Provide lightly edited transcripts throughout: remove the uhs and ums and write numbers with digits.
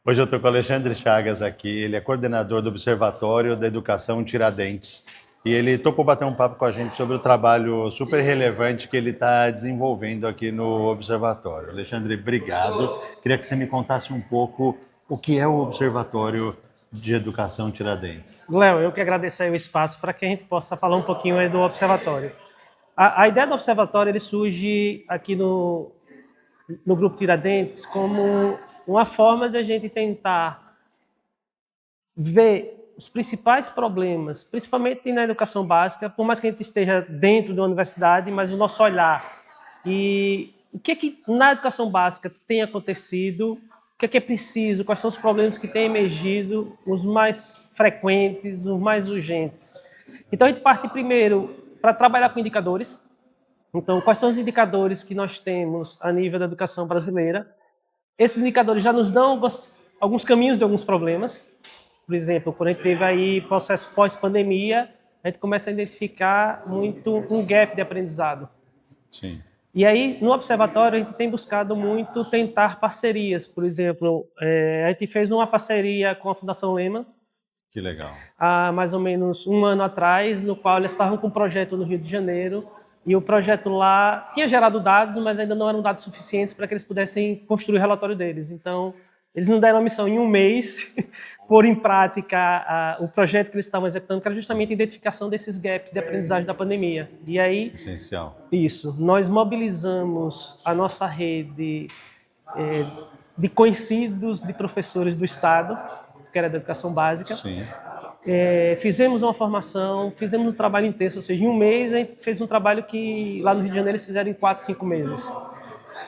Hoje eu estou com o Alexandre Chagas aqui, ele é coordenador do Observatório da Educação Tiradentes e ele topou bater um papo com a gente sobre o trabalho super relevante que ele está desenvolvendo aqui no Observatório. Alexandre, obrigado. Queria que você me contasse um pouco o que é o Observatório de Educação Tiradentes. Léo, eu que agradeço aí o espaço para que a gente possa falar um pouquinho aí do observatório. A ideia do observatório ele surge aqui no Grupo Tiradentes como uma forma de a gente tentar ver os principais problemas, principalmente na educação básica, por mais que a gente esteja dentro da universidade, mas o nosso olhar. E o que na educação básica tem acontecido, o que é preciso, quais são os problemas que têm emergido, os mais frequentes, os mais urgentes. Então, a gente parte primeiro para trabalhar com indicadores. Então, quais são os indicadores que nós temos a nível da educação brasileira? Esses indicadores já nos dão alguns caminhos de alguns problemas. Por exemplo, quando a gente teve aí processo pós-pandemia, a gente começa a identificar muito um gap de aprendizado. Sim. E aí, no observatório, a gente tem buscado muito tentar parcerias. Por exemplo, a gente fez uma parceria com a Fundação Lehman, Que legal. há mais ou menos um ano atrás, no qual eles estavam com um projeto no Rio de Janeiro, e o projeto lá tinha gerado dados, mas ainda não eram dados suficientes para que eles pudessem construir o relatório deles. Então, eles não deram a missão em um mês, pôr em prática o projeto que eles estavam executando, que era justamente a identificação desses gaps de aprendizagem da pandemia. E aí, Essencial. isso, nós mobilizamos a nossa rede de conhecidos de professores do Estado, que era da educação básica. Sim. Fizemos uma formação, fizemos um trabalho intenso, ou seja, em um mês a gente fez um trabalho que lá no Rio de Janeiro eles fizeram em 4, 5 meses.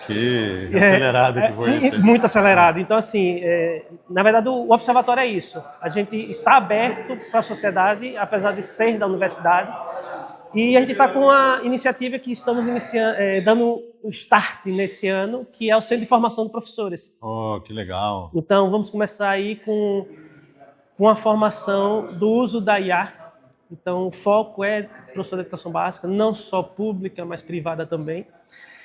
Que acelerado que foi isso. Muito acelerado. Então, assim, na verdade, o observatório é isso. A gente está aberto para a sociedade, apesar de ser da universidade, e a gente está com uma iniciativa que estamos dando o start nesse ano, que é o Centro de Formação de Professores. Oh, que legal. Então, vamos começar aí com a formação do uso da IA. Então, o foco é professor de educação básica, não só pública, mas privada também.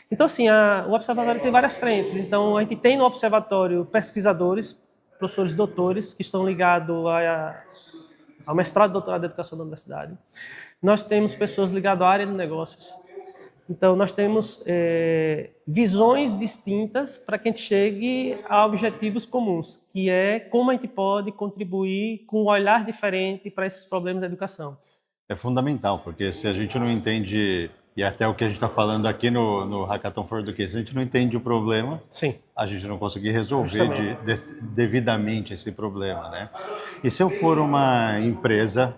Então, assim, o observatório tem várias frentes. Então, a gente tem no observatório pesquisadores, professores doutores, que estão ligados ao mestrado e doutorado de educação da universidade. Nós temos pessoas ligadas à área de negócios. Então, nós temos visões distintas para que a gente chegue a objetivos comuns, que é como a gente pode contribuir com um olhar diferente para esses problemas da educação. É fundamental, porque se a gente não entende, e até o que a gente está falando aqui no Hackathon For Education, se a gente não entende o problema, Sim. a gente não conseguir resolver devidamente esse problema, né? E se eu for uma empresa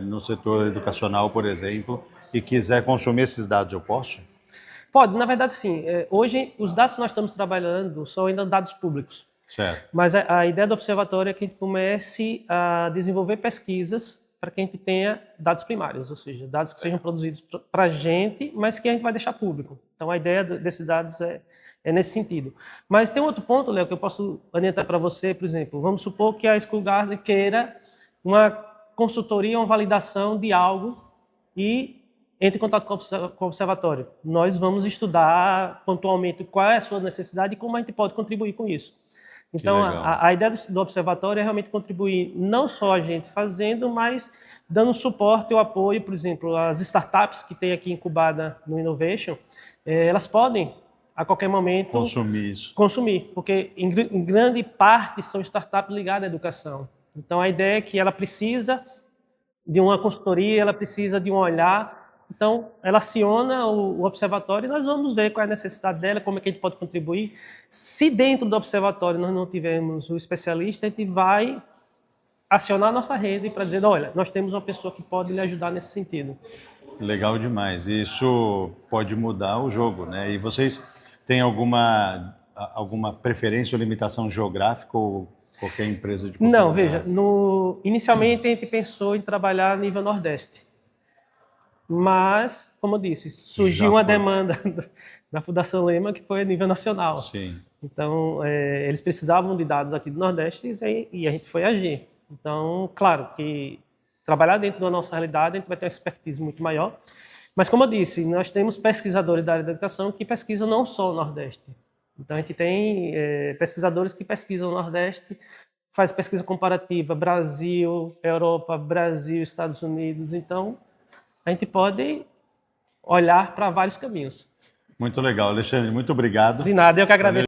no setor educacional, por exemplo, e quiser consumir esses dados, eu posso? Pode, na verdade, sim. Hoje, os dados que nós estamos trabalhando são ainda dados públicos. Certo. Mas a ideia do observatório é que a gente comece a desenvolver pesquisas para que a gente tenha dados primários, ou seja, dados que sejam produzidos para a gente, mas que a gente vai deixar público. Então, a ideia desses dados é nesse sentido. Mas tem um outro ponto, Léo, que eu posso orientar para você, por exemplo. Vamos supor que a School Garden queira uma consultoria, uma validação de algo e entre em contato com o observatório. Nós vamos estudar pontualmente qual é a sua necessidade e como a gente pode contribuir com isso. Então, a ideia do observatório é realmente contribuir não só a gente fazendo, mas dando suporte e apoio, por exemplo, as startups que tem aqui incubada no Innovation, elas podem, a qualquer momento, consumir isso. Consumir, porque em grande parte são startups ligadas à educação. Então, a ideia é que ela precisa de uma consultoria, ela precisa de um olhar. Então, ela aciona o observatório e nós vamos ver qual é a necessidade dela, como é que a gente pode contribuir. Se dentro do observatório nós não tivermos o especialista, a gente vai acionar a nossa rede para dizer, olha, nós temos uma pessoa que pode lhe ajudar nesse sentido. Legal demais. Isso pode mudar o jogo, né? E vocês têm alguma preferência ou limitação geográfica ou qualquer empresa de qualquer Não, lugar? veja, inicialmente a gente pensou em trabalhar a nível Nordeste. Mas, como eu disse, surgiu uma demanda da Fundação Lehman que foi a nível nacional. Sim. Então, eles precisavam de dados aqui do Nordeste e a gente foi agir. Então, claro que trabalhar dentro da nossa realidade, a gente vai ter uma expertise muito maior. Mas, como eu disse, nós temos pesquisadores da área da educação que pesquisam não só o Nordeste. Então, a gente tem pesquisadores que pesquisam o Nordeste, faz pesquisa comparativa, Brasil, Europa, Brasil, Estados Unidos. Então, a gente pode olhar para vários caminhos. Muito legal, Alexandre. Muito obrigado. De nada, eu que agradeço.